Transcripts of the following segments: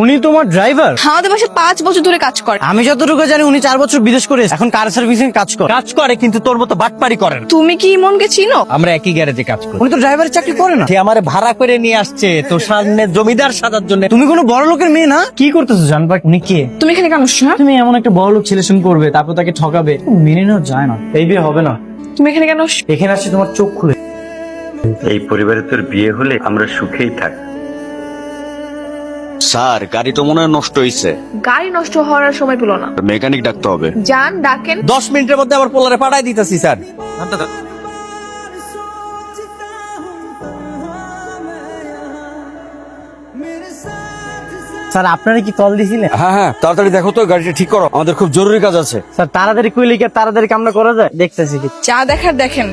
উনি তোমার ড্রাইভার? আমাদের বাসায় 5 বছর ধরে কাজ করে। আমি যতটুকু জানি উনি 4 বছর বিদেশ করে এখন কার সার্ভিসিং কাজ করে, কিন্তু তোর মতো বাটপারি করে না। তুমি কি ইমনকে চিনো? আমরা একই গ্যারেজে কাজ করি। উনি তো ড্রাইভারের চাকরি করে না। সে আমারে ভাড়া করে নিয়ে আসছে তোর সামনে জমিদার সাজার জন্য। তুমি কোনো বড় লোকের মেয়ে না? কি করতেছো জানবা? উনি কে? তুমি এখানে কেন আসছো? হ্যাঁ? তুমি এমন একটা বড় লোক ছেলের সঙ্গে করবে, তারপর তাকে ঠকাবে, মেনে নেওয়া যায় না। এই বিয়ে হবে না। তুমি এখানে কেন আসছো? এখানে আসছে তোমার চোখ খুলে। এই পরিবারে তোর বিয়ে হলে আমরা সুখেই থাক। স্যার গাড়ি তো মনে হয় নষ্ট হয়েছে, গাড়ি নষ্ট হওয়ার আর সময় পেলো না। মেকানিক ডাকতে হবে। যান ডাকেন। 10 মিনিটের মধ্যে আবার পোলারে পাঠাই দিতেছি স্যার। স্যার আপনারা কি কল দিছিলেন? হ্যাঁ তাড়াতাড়ি দেখো তো, গাড়িটা ঠিক করো, আমাদের খুব জরুরি কাজ আছে। স্যার তাড়াতাড়ি কইলে কি আর তাড়াতাড়ি কামটা করা যায়? দেখতেছি কি। যা দেখার দেখেন।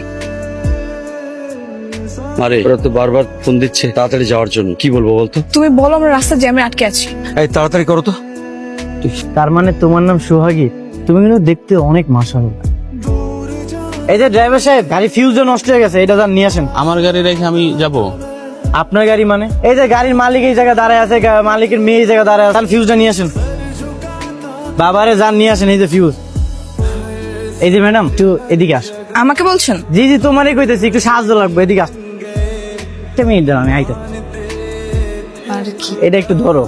আরে ওরা তো বারবার ফোন দিচ্ছে তাড়াতাড়ি যাওয়ার জন্য, কি বলবো বলতো? তুমি বলো আমরা রাস্তা জ্যামে আটকে আছি। এই তাড়াতাড়ি করো তো। তার মানে তোমার নাম সোহাগী? তুমি কিন্তু দেখতে অনেক মাশাআল্লাহ। এই যে ড্রাইভার সাহেব, গাড়ি ফিউজও নষ্ট হয়ে গেছে, এটা যান নিয়ে আসেন। আমার গাড়ি রেখে আমি যাব? আপনার গাড়ি মানে? এই যে গাড়ির মালিক এই জায়গায় দাঁড়ায় আছে, মালিকের মেয়ে এই জায়গায় দাঁড়ায় আছে, ফিউজটা নিয়ে আসেন। বাবারে যান নিয়ে আসেন, এই যে ফিউজ। এই যে ম্যাডাম একটু এদিকে আস। আমাকে বলছেন? জি তোমারই কইতেছি, একটু সাহায্য লাগবে, এদিকে আস। একটা মিনিট দাঁড়াও, আমি আইতে। আর কি? এটা একটু ধরো।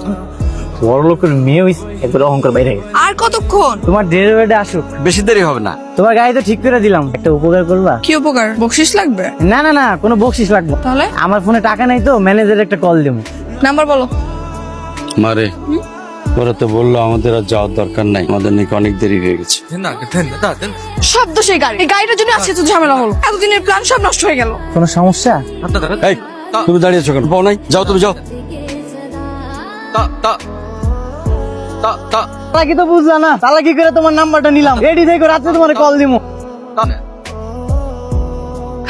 বড় লোকের মেয়ে হইছে, একবার অহংকার বাইরে গেছে। আর কতক্ষণ? তোমার ডেলিভারিটা আসুক, বেশি দেরি হবে না। তোমার গাড়ি তো ঠিক করে দিলাম, একটা উপকার করবা? কি উপকার? বকশিশ লাগবে? না কোনো বকশিস লাগবে। তাহলে আমার ফোনে টাকা নাই তো, ম্যানেজার একটা কল দেবো। নাম্বার বলো। মারে ওরা তো বললো আমাদের আর যাওয়ার দরকার নাই, আমাদের নাকি অনেক দেরি হয়ে গেছে। শব্দ সেই গাড়ি, এই গাড়িটার জন্য আজকে তো ঝামেলা হলো। এতদিনের প্ল্যান সব নষ্ট হয়ে গেল। কোনো সমস্যা? এই তুমি দাঁড়িয়েছো কেন? পাও নাই? যাও তুমি যাও। তালা কি তো বুঝলা না? তালা কি করে তোমার নাম্বারটা নিলাম? রেডি থেকে রাত্রে তোমার কল দিবো।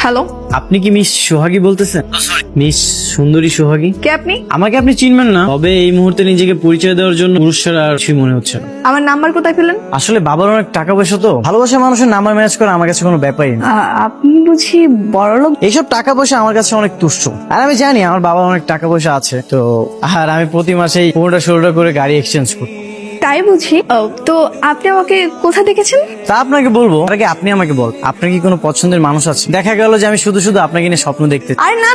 হ্যালো, আপনি কি মিস সোহাগী বলতেছেন? মিস সুন্দরী সোহাগী? কে আপনি? আমাকে আপনি চিনবেন না, তবে এই মুহূর্তে নিজেকে পরিচয় দেওয়ার জন্য পুরুষ ছাড়া আর কিছুই মনে হচ্ছে না। আমার নাম্বার কোথায় পেলেন? আসলে বাবার অনেক টাকা পয়সা তো, ভালোবাসা মানুষের নাম্বার ম্যানেজ করা আমার কাছে কোনো ব্যাপারই না। আপনি বুঝি বড়লোক? এইসব টাকা পয়সা আমার কাছে অনেক তুচ্ছ, আর আমি জানি আমার বাবার অনেক টাকা পয়সা আছে তো, আর আমি প্রতি মাসেই 15টা-16টা করে গাড়ি এক্সচেঞ্জ করি। তাই বুঝি। তো আপনি আমাকে কোথা দেখেছেন? তা আপনাকে বলবো আগে আপনি আমাকে বল, আপনার কি কোনো পছন্দের মানুষ আছে? দেখা গেল যে আমি শুধু আপনাকে নিয়ে স্বপ্ন দেখতে। আরে না,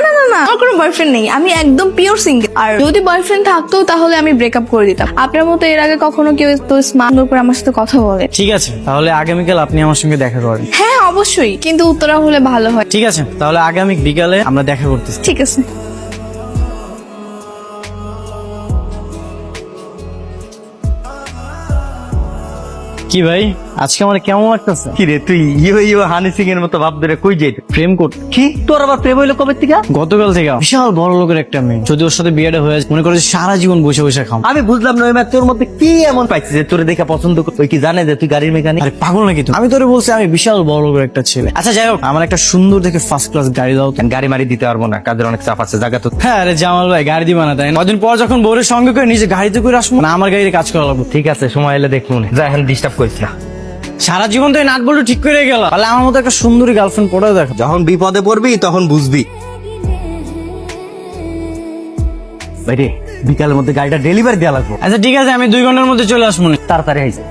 আমার কোনো বয়ফ্রেন্ড নেই, আমি একদম পিওর সিঙ্গেল। আর যদি বয়ফ্রেন্ড থাকতো তাহলে আমি ব্রেকআপ করে দিতাম। আপনার মতো এর আগে কখনো কেউ তো স্মার্ট করে আমার সাথে কথা বলে? ঠিক আছে, তাহলে আগামীকাল আপনি আমার সঙ্গে দেখা করেন। হ্যাঁ অবশ্যই, কিন্তু উত্তরা হলে ভালো হয়। ঠিক আছে, তাহলে আগামী বিকালে আমরা দেখা করতেছি। ঠিক আছে। কি ভাই, আজকে আমার কেমন লাগতেছে? কি রে তুই হানি সিং এর মতো ভাব ধরে কই যাই? প্রেম করতে? কি তোর আবার প্রেম হইলো কবে থেকে? গতকাল থেকে বিশাল বড় লোকের একটা মেয়ে, যদি ওর সাথে বিয়েটা হয়ে যায়, মনে করে যে সারা জীবন বসে বসে খাম। আমি বুঝলাম না ওই ম্যাচ তোর মধ্যে কি এমন পাইছিস যে তোরে দেখা পছন্দ করতে? ওই কি জানে যে তুই গাড়ির মেকানিক? আরে পাগল নাকি তুমি? আমি তোরে বলছি আমি বিশাল বড় লোকের একটা ছেলে। আচ্ছা যাই হোক, আমার একটা সুন্দর দেখে ফার্স্ট ক্লাস গাড়ি দাও তো। গাড়ি মারি দিতে পারবো না, কাজের অনেক চাপ আছে, জায়গা তো। হ্যাঁ আরে জামাল ভাই, গাড়ি দিবা না তাই না? কদিন পর যখন বউরের সঙ্গে করে নিজে গাড়িতে করে আসবো না, আমার গাড়িতে কাজ করা লাগবে। ঠিক আছে, সময় এলে দেখবো না, যা এখন ডিস্টার্ব করিস না। সারা জীবন তো এই নাট বল্টু ঠিক করে গেল, তাহলে আমার মতো একটা সুন্দরী গার্লফ্রেন্ড পড়ে দেখো। যখন বিপদে পড়বি তখন বুঝবি। বাইরে বিকালের মধ্যে গাড়িটা ডেলিভারি দেওয়া লাগবে। আচ্ছা ঠিক আছে, আমি 2 ঘন্টার মধ্যে চলে আসবো। তাড়াতাড়ি আইসে।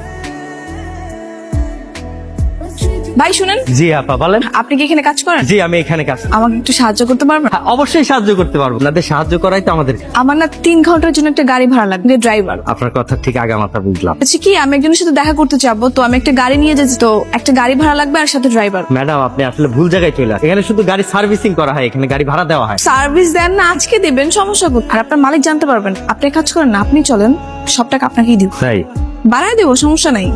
ভাই শুনেন। জি আপা বলেন। আপনি কি এখানে কাজ করেন? জি আমি এখানে কাজ। আমাকে একটু সাহায্য করতে পারবেন? হ্যাঁ, অবশ্যই সাহায্য করতে পারবো, আপনাদের সাহায্য করাই তো আমাদের। আমার না 3 ঘন্টার জন্য একটা গাড়ি ভাড়া লাগবে, ড্রাইভার। আপনার কথা ঠিক আগামাথা বুঝলাম। আচ্ছা কি, আমি একজনের সাথে দেখা করতে যাবো, তো আমি একটা গাড়ি নিয়ে যাচ্ছি, তো একটা গাড়ি ভাড়া লাগবে আর সাথে ড্রাইভার। ম্যাডাম আপনি আসলে ভুল জায়গায় চলে আসেন, এখানে শুধু গাড়ি সার্ভিসিং করা হয়, এখানে গাড়ি ভাড়া দেওয়া হয়। সার্ভিস দেন না, আজকে দিবেন, সমস্যা কোথায়? আর আপনার মালিক জানতে পারবেন। আপনি কাজ করেন না, আপনি চলেন, সব টাকা আপনাকেই দিব। তাই বাড়ায় দেবো, সমস্যা নাই।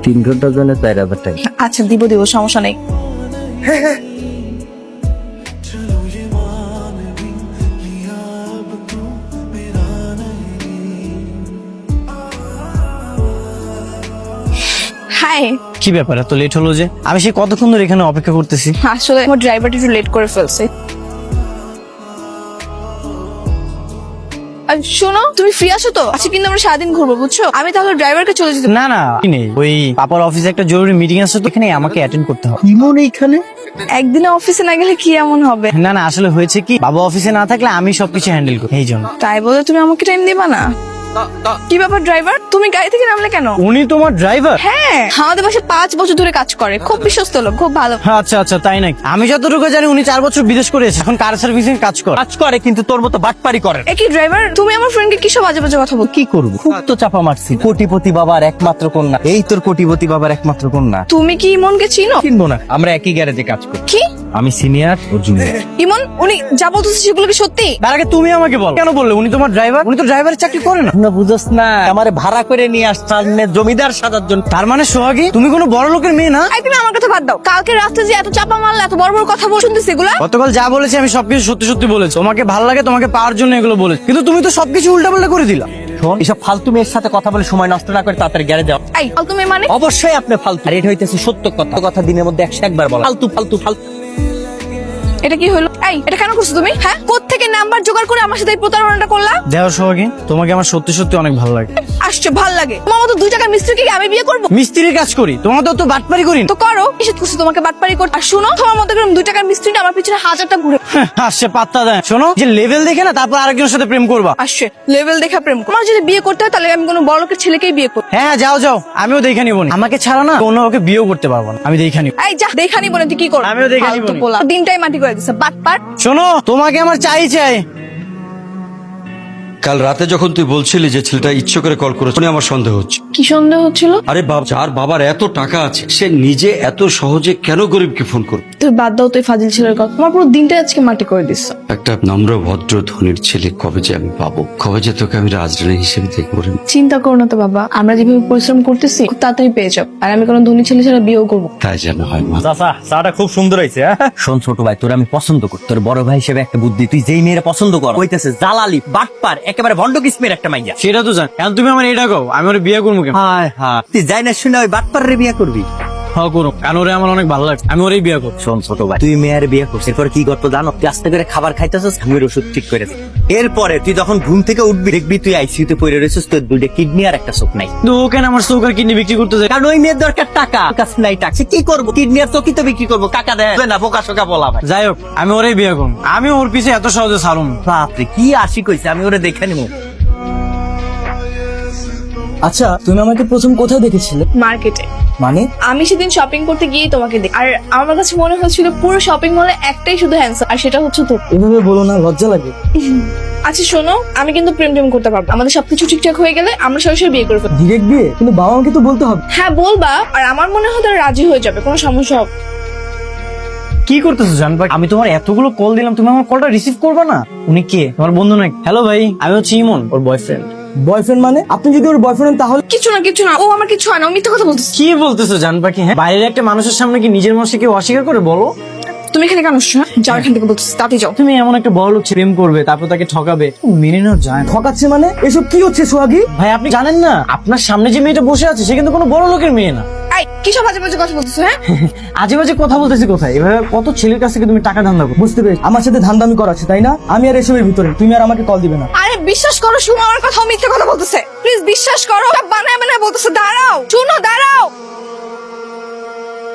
3 ঘন্টার জন্য 4000 টাকা। আচ্ছা দিব, সমস্যা নেই। হাই। কি ব্যাপার, এত লেট হলো যে? আমি সে কতক্ষণ ধরে এখানে অপেক্ষা করতেছি। আসলে আমার ড্রাইভারটা একটু লেট করে ফেলছে। আর শোনো, তুমি ফ্রি আছো তো? আচ্ছা কিন্তু আমরা সারাদিন ঘুরবো, বুঝছো? আমি তাহলে ড্রাইভারকে চলে যেতে। না কি নেই, ওই পাপার অফিসে একটা জরুরি মিটিং আছে তো, এখানে আমাকে অ্যাটেন্ড করতে হবে। ইমন এইখানে? একদিনে অফিসে না গেলে কি এমন হবে? না আসলে হয়েছে কি, বাবা অফিসে না থাকলে আমি সবকিছু হ্যান্ডেল করি, এই জন্য। তাই বলে তুমি আমাকে টাইম দিবা না? কি ব্যাপার ড্রাইভার, তুমি গাড়ি থেকে নামলে কেন? উনি তোমার ড্রাইভার? হ্যাঁ, আমাদের বাসায় 5 বছর ধরে কাজ করে, খুব বিশ্বস্ত লোক, খুব ভালো। আচ্ছা আচ্ছা, তাই নাকি? আমি যতটুকু জানি উনি 4 বছর বিদেশ করেছে, এখন কার সার্ভিসিং কাজ করে। কাজ করে কিন্তু তোর মতো বাটপারি করে না। একই ড্রাইভার, তুমি আমার ফ্রেন্ডকে কিসব বাজে বাজে কথা বল? কি করবো, খুব তো চাপা মারছি। কোটিপতি বাবার একমাত্র কন্যা, এই তোর কোটিপতি বাবার একমাত্র কন্যা। তুমি কি ইমনকে চিনো? চিনবো না, আমরা একই গ্যারেজে কাজ করি। কি আমি সিনিয়র ও জুনিয়র। ইমন, উনি যা বলতেছে সেগুলো কি সত্যি? তার আগে তুমি আমাকে বল, কেন বললে উনি তোমার ড্রাইভার? উনি তো ড্রাইভারের চাকরি করে না। না বুঝছ না, আমারে ভাড়া করে নিয়ে আসছেন জমিদার সাজার জন্য। তার মানে সোহাগী তুমি কোনো বড় লোকের মেয়ে না? এই তুমি আমার কথা বাদ দাও, কালকে রাতে যে এত চাপা মারলে, এত বড় বড় কথা বল শুনতেছি এগুলা। গতকাল যা বলেছি আমি সবকিছু সত্যি সত্যি বলেছি। তোমাকে ভালো লাগে, তোমাকে পাওয়ার জন্য এগুলো বলেছি, কিন্তু তুমি তো সবকিছু উল্টাপাল্টা করে দিলা। শোন, এসব ফালতু মেয়ের সাথে কথা বলে সময় নষ্ট না করে তাড়াতাড়ি গ্যারেজে যাও। এই তুমি মানে? অবশ্যই আপনি ফালতু, আর এটা হইতেছে সত্য কথা। কথা দিনের মধ্যে 101 বার বলা। ফালতু ফালতু ফালতু। এটা কি হলো? এই এটা কেন করছো তুমি? হ্যাঁ, কোত্থেকে নাম্বার জোগাড় করে আমার সাথে এই প্রতারণাটা করলা? দেখো সোহাগী, তোমাকে আমার সত্যি সত্যি অনেক ভালো লাগে। আসছে, ভাল লাগে। তোমার মতো 2 টাকার মিস্ত্রিকে কি আমি বিয়ে করবো? মিস্ত্রির কাজ করি, তোমার তো বাটপারি করি না। তো করো, নিষেধ করছি তোমাকে বাটপারি করতে। আর শোনো, তোমার মতো করে 2 টাকার মিস্ত্রিটা আমার পিছনে 1000টা ঘুরে আসছে পাত্তা দেয়। শোনো, যে লেভেল দেখে না তারপর আরেকজনের সাথে প্রেম করবা। আসছে লেভেল দেখা প্রেম। তোমার যদি বিয়ে করতে হয় তাহলে আমি কোনো বড় লোকের ছেলেকেই বিয়ে করব। হ্যাঁ যাও যাও, আমিও দেখে নিব না। আমাকে ছাড়া না অন্য ওকে বিয়েও করতে পারবো না, আমি দেখে নিব। এই যা, দেখা নিব না, তুই কি করবি? আমিও দেখে নিব ফালতু নি। পোলা। দিনটাই মাটি করে দিছে বাটপার। শোনো, তোমাকে আমার চাই চাই। কাল রাতে যখন তুই বলছিলি যে ছেলেটা ইচ্ছে করে কল করেছে, আমার সন্দেহ হচ্ছে। কি সন্দেহ হচ্ছিল? আরে যার বাবার এত টাকা আছে, সে নিজে এত সহজে কেন গরিবকে ফোন করবে? তুই বাদ দাও তুই ফাজিল ছেলের কথা। তোমার পুরো দিনটাই আজকে মাটি করে দিছ। একটা নম্র ভদ্র ধনির ছেলে কবে যে আমি পাবো, কবে যে তোকে আমি রাজরানী হিসেবে দেখবো রে। চিন্তা করো না তো বাবা, আমরা যেভাবে পরিশ্রম করতেছি খুব তাড়াতাড়ি পেয়ে যাবো। আর আমি কোনো ধনী ছেলে ছাড়া বিয়েও করবো। তাই যেন হয় মা। চাচা, চাটা খুব সুন্দর হয়েছে। শোন ছোট ভাই, তোর আমি পছন্দ করি। তোর বড় ভাই হিসেবে একটা বুদ্ধি, তুই যেই মেয়েরা পছন্দ কর হইতেছে জালালি বাটপার, একেবারে ভন্ড কিসমের একটা মাইয়া। সেটা তো জান, এখন তুমি আমার এটা কও, আমি ওর বিয়ে করবো কেন? হায় হায়, তুই যাই না শুনে ওই বাটপারের বিয়ে করবি? হ্যাঁ করো, কারণ ওরে আমার অনেক ভালো লাগছে, আমি ওরই বিয়ে করবো। শোন ছোট ভাই, তুই মেয়ের বিয়ে করছিস, এরপরে কি করতো জানো? তুই আস্তে করে খাবার খাইতেছিস, ঘুমের ওষুধ ঠিক করে দে। এরপরে তুই যখন ঘুম থেকে উঠবি দেখবি তুই আইসিইউতে পড়ে রয়েছিস, তোর 2টা কিডনি আর একটা চোখ নাই। তো ও কেন আমার চোখ আর কিডনি বিক্রি করতে যায়? কারণ ওই মেয়ের দরকার টাকা, কাছে নাই টাকা, সে কি করবো? কিডনি আর চোখই তো বিক্রি করবো, কাকা দেয় না, বোকা শোকা বলা ভাই। যাই হোক, আমি ওরই বিয়ে করবো, আমি ওর পিছে এত সহজে ছাড়ুন। বাপরে কি আশি কইছে, আমি ওরে দেখে নিবো। আচ্ছা, তুমি আমাকে প্রথম কোথায় দেখেছিলে? মার্কেটে। মানে? আমি সেদিন শপিং করতে গিয়ে তোমাকে দেখি। আর আমার কাছে মনে হচ্ছিল পুরো শপিং মলে একটাই শুধু হ্যান্ডসাম, আর সেটা হচ্ছে তো। এভাবে বলো না, লজ্জা লাগে। আচ্ছা শোনো, আমি কিন্তু প্রেম করতে পারবো। আমাদের সবকিছু ঠিকঠাক হয়ে গেলে আমরা সরাসরি বিয়ে করে ফেলবো। ডিরেক্ট বিয়ে? কিন্তু বাবা মাকে তো বলতে হবে। হ্যাঁ বলবা, আর আমার মনে হয় তারা রাজি হয়ে যাবে, কোনো সমস্যা হবে। কি করতেছো জান ভাই? আমি তোমার এতগুলো কল দিলাম, তুমি আমার কলটা রিসিভ করবে না? উনি কে? তোমার বন্ধু নাকি? হ্যালো ভাই, আমি হচ্ছে ইমন, ওর বয়ফ্রেন্ড। বয়ফ্রেন্ড মানে? আপনি যদি ওর বয়ফ্রেন্ড তাহলে? কিছু না, ও আমার কিছু হয় না, ও মিথ্যা কথা বলতেছে। কি বলতেছো জান পাখি? হ্যাঁ, বাইরের একটা মানুষের সামনে কি নিজের মনকে কেউ অস্বীকার করে বলো? তুমি এখানে কেন আসছো? হ্যাঁ, যাও এখান থেকে বলতেছি, তাড়াতাড়ি যাও। তুমি এমন একটা বড় লোক প্রেম করবে, তারপর তাকে ঠকাবে, মেনে নেওয়া যায় না। ঠকাচ্ছে মানে? এসব কি হচ্ছে সোহাগী? ভাই আপনি জানেন না, আপনার সামনে যে মেয়েটা বসে আছে সে কিন্তু কোনো বড় লোকের মেয়ে না। এই কিসব বাজে বাজে কথা বলতেছো? হ্যাঁ, আজে বাজে কথা বলতেছি কোথায়? এভাবে কত ছেলের কাছ থেকে তুমি টাকা ধান্দা করো। বুঝতে পেরেছি, আমার সাথে ধান্দামি করা আছে তাই না? আমি আর এসবের ভিতরে, তুমি আর আমাকে কল দিবে না। আরে বিশ্বাস করো, শুনো আমার কথা, ও মিথ্যা কথা বলতেছে। প্লিজ বিশ্বাস করো, সব বানায় বানায় বলতেছে। দাঁড়াও, শুনো, দাঁড়াও।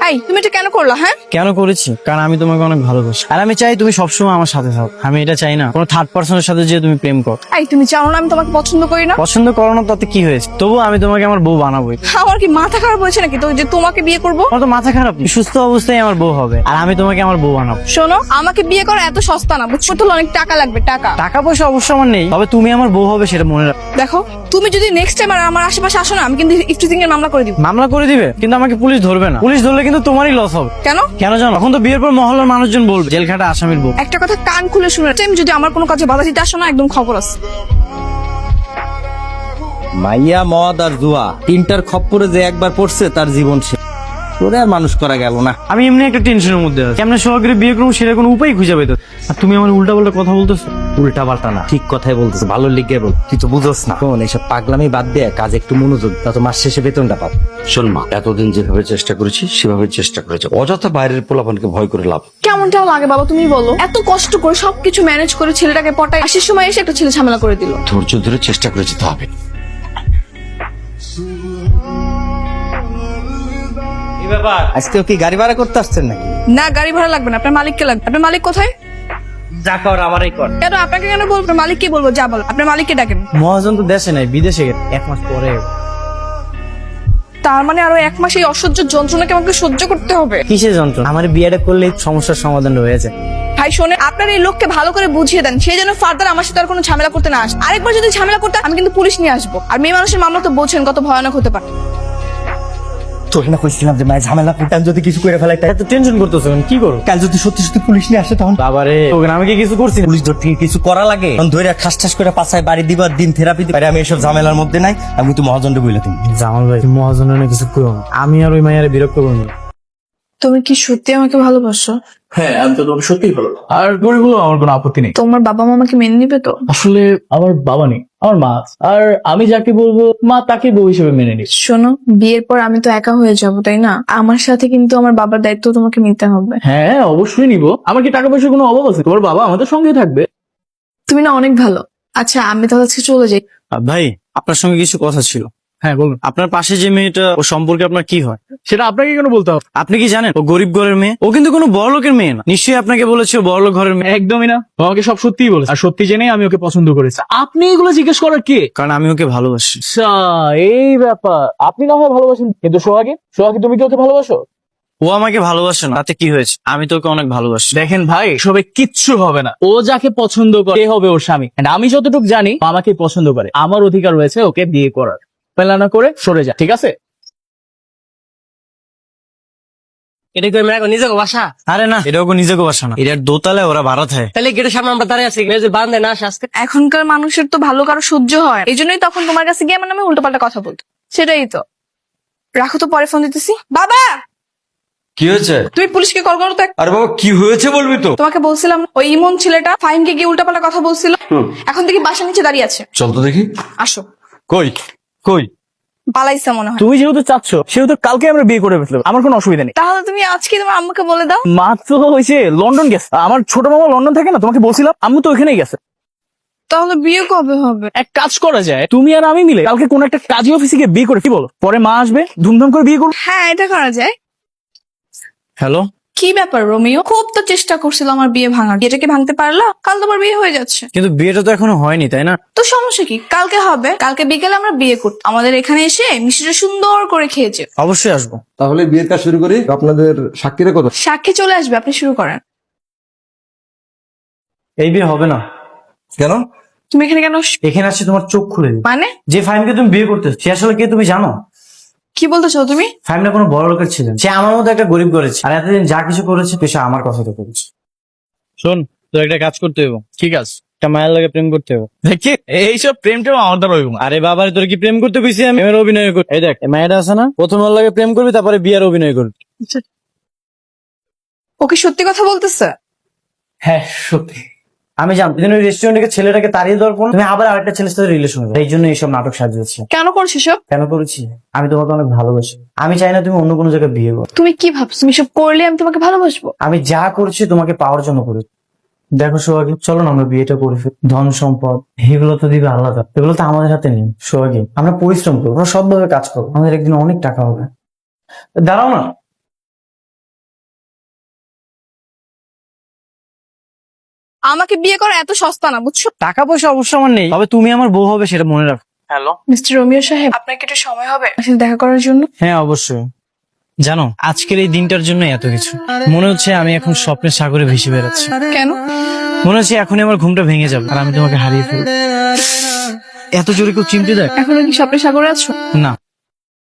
এই তুমি এটা কেন করলো? হ্যাঁ, কেন করেছি? কারণ আমি তোমাকে অনেক ভালোবাসি, আর আমি চাই তুমি সবসময় আমার সাথে থাকো। আমি এটা চাই না কোনো থার্ড পার্সনের সাথে যে তুমি প্রেম করো। এই তুমি চাও না আমি তোমাকে পছন্দ করি না? পছন্দ করো না তাতে কি হয়েছে? তবু আমি তোমাকে আমার বউ বানাবোই। আমার কি মাথা খারাপ হয়েছে নাকি তো যে তোমাকে বিয়ে করব? আমার তো মাথা খারাপ নেই। সুস্থ অবস্থায় আমার বউ হবে, আর আমি তোমাকে আমার বউ বানাবো। শোনো, আমাকে বিয়ে করা এত সস্তা না, বুঝছো তো? অনেক টাকা লাগবে, টাকা। টাকা পয়সা অবশ্য আমার নেই, তবে তুমি আমার বউ হবে সেটা মনে রাখো। দেখো, তুমি যদি নেক্সট টাইম আর আমার আশেপাশে আসো না, আমি কিন্তু ইফটিজিং এর মামলা করে দিব। মামলা করে দিবে, কিন্তু আমাকে পুলিশ ধরবে না। পুলিশ ধরলে কিন্তু তোমারই লস হবে। কেন? কেন জানো? এখন তো বিয়ের পর মহল্লার মানুষজন বলবে জেলখাটা আসামির বউ। একটা কথা কান খুলে শুনে, টাইম যদি আমার কোনো কাজে বাধা দিতে আসো না, একদম খবর আছে। মাইয়া, মদ আর জুয়া, তিনটার খপ্পরে যে একবার পড়ছে তার জীবন শেষ। তোরে আর মানুষ করা গেল না। আমি এমনি একটা টেনশনের মধ্যে আছি, কেমন সোহাগের বিয়ে করবো সেটা কোনো উপায় খুঁজে পেতে। আর তুমি আমার উল্টা পাল্টা কথা বলতেছো। উল্টা পাল্টা না, ঠিক কথাই বলতেছে, ভালো লিগে বল। তুই তো বুঝোস না। শোন, এইসব পাগলামি বাদ দিয়ে কাজ একটু মনোযোগ, তা তো মাস শেষে বেতনটা পাবো। শোন মা, এতদিন যেভাবে চেষ্টা করেছি সেভাবে চেষ্টা করেছি, অযথা বাইরের পোলাপানকে ভয় করে লাভ। কেমনটাও লাগে বাবা, তুমি বলো। এত কষ্ট করে সবকিছু ম্যানেজ করে ছেলেটাকে পটাই, আসার সময় এসে একটা ছেলে ঝামেলা করে দিল। ধৈর্য ধরে চেষ্টা করেছি, তো হবে। এই ব্যাপার, আজকেও কি গাড়ি ভাড়া করতে আসছেন নাকি? না, গাড়ি ভাড়া লাগবে না, আপনার মালিককে লাগবে। আপনার মালিক কোথায়? যা কর আমারই কর। কেন আপনাকে কেন বলবো? মালিক কি বলবো? যা বলো, আপনার মালিককে ডাকেন। মহাজন তো দেশে নাই, বিদেশে গেছে 1 মাস পরে। তার মানে আরো 1 মাস এই অসহ্য যন্ত্রণাকে আমাকে সহ্য করতে হবে? কিসের যন্ত্রণা? আমার বিয়েটা করলে সমস্যার সমাধান হয়েছে। ভাই শোনে, আপনার এই লোককে ভালো করে বুঝিয়ে দেন, সে যেন ফার্দার আমার সাথে আর কোনো ঝামেলা করতে না আসে। আরেকবার যদি ঝামেলা করতে, আমি কিন্তু পুলিশ নিয়ে আসবো। আর মেয়ে মানুষের মামলা তো বোঝেন কত ভয়ানক হতে পারে। তোকে না কইছিলাম যে মায়ের ঝামেলা করতাম, যদি কিছু করে ফেলাই তাই। এত টেনশন করতেছো কেন? কি করো? কাল যদি সত্যি সত্যি পুলিশ নিয়ে আসে তখন বাবারে, ওখানে আমি কি কিছু করছি? পুলিশ ধরতে গিয়ে কিছু করা লাগে? তখন ধরে ঠাস ঠাস করে পাছায় বাড়ি দিবার দিন থেরাপি দিবার। আমি এসব ঝামেলার মধ্যে নাই, আমি কিন্তু মহাজন্ড বইলে তুমি। জামাল ভাই, তুমি মহাজনের না কিছু করো না। আমি আর ওই মায়ের বিরক্ত করবো না। তুমি কি সত্যি আমাকে ভালোবাসো? হ্যাঁ, আমি তো তোমাকে সত্যিই ভালো, আর করে বলো আমার কোনো আপত্তি নেই। তোমার বাবা মা আমাকে মেনে নিবে তো? আসলে আমার বাবা নেই, আমার মা আছে। আর আমি যাকে বলবো মা তাকে বউ হিসেবে মেনে নিস। শোনো, বিয়ের পর আমি তো একা হয়ে যাব, তাই না? আমার সাথে কিন্তু আমার বাবার দায়িত্ব তোমাকে নিতে হবে। হ্যাঁ, অবশ্যই নিব। আমার কি টাকা পয়সার কোনো অভাব আছে? তোমার বাবা আমাদের সঙ্গে থাকবে। তুমি না অনেক ভালো। আচ্ছা, আমি তাহলে আজকে চলে যাই। ভাই, আপনার সঙ্গে কিছু কথা ছিল। হ্যাঁ বলুন। আপনার পাশে যে মেয়েটা, ও সম্পর্কে আপনার কি হয়? সেটা আপনাকে কেন বলতে হবে? আপনি কি জানেন ও গরিব ঘরের মেয়ে? ও কিন্তু কোনো বড় লোকের মেয়ে না। নিশ্চয়ই আপনাকে বলেছে ও বড় লোক ঘরের মেয়ে। একদমই না, ও আমাকে সব সত্যিই বলেছে, আর সত্যি জেনেই আমি ওকে পছন্দ করেছি। আপনি এগুলো জিজ্ঞেস করার কে? কারণ আমি ওকে ভালোবাসি। আচ্ছা, এই ব্যাপার। আপনি না হয় ভালোবাসেন, কিন্তু সোহাগে তুমি কি ওকে ভালোবাসো? ও আমাকে ভালোবাসে না, তাতে কি হয়েছে? আমি তো ওকে অনেক ভালোবাসি। দেখেন ভাই, সবে কিচ্ছু হবে না। ও যাকে পছন্দ করে সে হবে ওর স্বামী। And আমি যতটুকু জানি ও আমাকে পছন্দ করে, আমার অধিকার রয়েছে ওকে বিয়ে করার। পেলা না করে সরে যা, ঠিক আছে? এটা কি আমরা এখন নিজেকে বাসা? আরে না, এটা ওকে নিজেকে বাসা না, এটার দোতলায় ওরা ভাড়া থাকে। তাহলে গেটের সামনে আমরা দাঁড়িয়ে আছি, মেয়েদের বান্ধে না আসে আজকে। এখনকার মানুষের তো ভালো কারো সহ্য হয়, এই জন্যই তখন তোমার কাছে গিয়ে আমার নামে উল্টোপাল্টা কথা বলতো। সেটাই তো। রাখো তো, পরে ফোন দিতেছি। বাবা, কি হয়েছে? তুমি পুলিশকে কল করো তো। আরে বাবা, কি হয়েছে বলবি তো? তোমাকে বলছিলাম ওই ইমন ছেলেটা ফাহিমকে গিয়ে উল্টাপাল্টা কথা বলছিল, এখন দেখি বাসা নিচে দাঁড়িয়ে আছে। চল তো দেখি। আসো। কই কই? পালাইছে মনে হয়। তুমি যেহেতু চাচ্ছ, সেহেতু কালকে আমরা বিয়ে করে ফেলবো, আমার কোনো অসুবিধা নেই। তাহলে তুমি আজকে তোমার আম্মুকে বলে দাও। মা তো হয়েছে লন্ডন গেছে, আমার ছোট মামা লন্ডন থাকে না, তোমাকে বলছিলাম। আম্মু তো ওখানেই গেছে। তাহলে বিয়ে কবে হবে? এক কাজ করা যায়, তুমি আর আমি মিলে কালকে কোন একটা কাজী অফিসে গিয়ে বিয়ে করে, কি বলো? পরে মা আসবে, ধুমধাম করে বিয়ে করবো। হ্যাঁ, এটা করা যায়। হ্যালো, কি ব্যাপার রোমিও? খুব তো চেষ্টা করছিল আমার বিয়ে ভাঙার, এটাকে ভাঙতে পারলা? কাল তোমার বিয়ে হয়ে যাচ্ছে। কিন্তু বিয়েটা তো এখনো হয়নি, তাই না? তো সমস্যা কি? কালকে হবে, কালকে বিকেলে আমরা বিয়ে করতে আমাদের এখানে এসে মিষ্টিটা সুন্দর করে খেয়েছে। অবশ্যই আসবো। তাহলে বিয়ের কাজ শুরু করি। আপনাদের সাক্ষীরা কত? সাক্ষী চলে আসবে, আপনি শুরু করেন। এই বিয়ে হবে না। কেন? তুমি এখানে কেন এখানে আসছে তোমার চোখ খুলে দিবে। মানে যে ফাহিমকে তুমি বিয়ে করতে, সে আসলে কে তুমি জানো? কি বলতে চাও তুমি? ফাহিমটা কোনো বড় লোকের ছিলেন, সে আমার মতো একটা গরিব করেছে, আর এতদিন যা কিছু করেছে সে আমার কথা তো করেছে। শোন, তোর একটা কাজ করতে হবে। ঠিক আছে, একটা মায়ের লাগে প্রেম করতে হবে। দেখি এইসব প্রেমটাও আমার দ্বারা হইব না। আরে বাবারে, তোর কি প্রেম করতে কইছি আমি? এবার অভিনয় কর। এই দেখ, এই মায়েরা আছে না, প্রথম ওর লাগে প্রেম করবি, তারপরে বিয়ার অভিনয় করবি। ও কি সত্যি কথা বলতেছে? হ্যাঁ সত্যি। আমি জানি তুমি ওই রেস্টুরেন্টে ছেলেটাকে তাড়িয়ে দেওয়ার পর তুমি আবার আরেকটা ছেলের সাথে রিলেশন হবে, এই জন্য এইসব নাটক সাজিয়েছি। কেন করছিস সব? কেন করেছি? আমি তোমাকে অনেক ভালোবাসি। আমি চাই না তুমি অন্য কোনো জায়গায় বিয়ে করো। তুমি কি ভাবছো তুমি সব করলে আমি তোমাকে ভালোবাসবো? আমি যা করছি তোমাকে পাওয়ার জন্য করেছি। দেখো সোহাগী, চলো না আমরা বিয়েটা করে ফেলি। ধন সম্পদ এগুলো তো দিবে আলাদা, এগুলো তো আমাদের হাতে নেই। সোহাগী, আমরা পরিশ্রম করবো, আমরা সৎভাবে কাজ করবো, আমাদের একদিন অনেক টাকা হবে। দাঁড়াও না। আমাকে বিয়ে করা এত সস্তা না, বুঝছো? টাকা পয়সা অবশ্য আমার নেই, তবে তুমি আমার বউ হবে সেটা মনে রাখো। হ্যালো মিস্টার রোমিও সাহেব, আপনার কি একটু সময় হবে আমার সাথে দেখা করার জন্য? হ্যাঁ অবশ্যই। জানো, আজকের এই দিনটার জন্য এত কিছু মনে হচ্ছে। আমি এখন স্বপ্নের সাগরে ভেসে বেড়াচ্ছি। কেন? মনে হচ্ছে এখনই আমার ঘুমটা ভেঙে যাবে আর আমি তোমাকে হারিয়ে ফেলবো। এত জোরে কেউ চিমটে দেয়? এখনো কি স্বপ্নের সাগরে আছো? না,